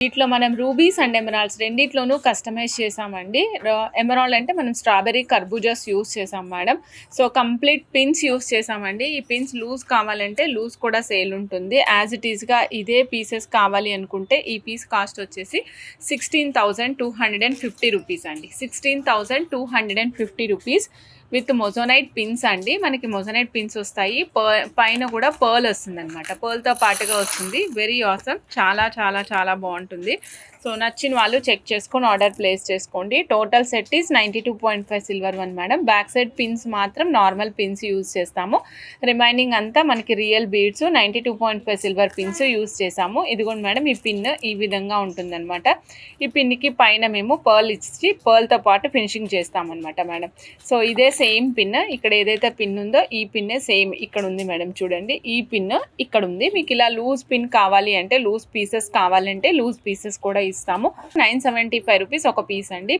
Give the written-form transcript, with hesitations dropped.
వీటిలో మనం rubies and emeralds రెండిట్లోనూ కస్టమైజ్ చేసామండి. ఎమరాల్డ్ అంటే మనం స్ట్రాబెర్రీ కర్బూజాస్ యూస్ చేసాం madam. So complete pins use చేసామండి. ఈ పిన్స్ లూజ్ కావాలంటే లూజ్ కూడా సేల్ ఉంటుంది. యాజ్ ఇట్ ఈస్గా ఇదే పీసెస్ కావాలి అనుకుంటే ఈ పీస్ కాస్ట్ వచ్చేసి 16,250 రూపీస్ అండి. 16,250 రూపీస్ విత్ మొజోనైట్ పిన్స్ అండి. మనకి మొజోనైట్ పిన్స్ వస్తాయి, పైన కూడా పర్ల్ వస్తుంది అనమాట. పర్ల్తో పాటుగా వస్తుంది. వెరీ ఆసమ్, చాలా చాలా చాలా బాగుంటుంది. సో నచ్చిన వాళ్ళు చెక్ చేసుకొని ఆర్డర్ ప్లేస్ చేసుకోండి. Total set is 92.5 silver one madam. Back side pins మాత్రం నార్మల్ పిన్స్ యూజ్ చేస్తాము. రిమైనింగ్ అంతా మనకి real beads 92.5 silver pins use చేసాము. ఇదిగోండి మేడం, ఈ పిన్ ఈ విధంగా ఉంటుందన్నమాట. ఈ పిన్కి పైన మేము పర్ల్ ఇచ్చి పర్ల్తో పాటు ఫినిషింగ్ చేస్తామన్నమాట మేడం. సో ఇదే సేమ్ పిన్, ఇక్కడ ఏదైతే పిన్ ఉందో ఈ పిన్నే సేమ్ ఇక్కడ ఉంది మేడం. చూడండి, ఈ పిన్ ఇక్కడ ఉంది. మీకు ఇలా లూజ్ పిన్ కావాలి అంటే, లూజ్ పీసెస్ కావాలంటే లూజ్ పీసెస్ కూడా ఇస్తాము. 975 రూపీస్ ఒక పీస్ అండి.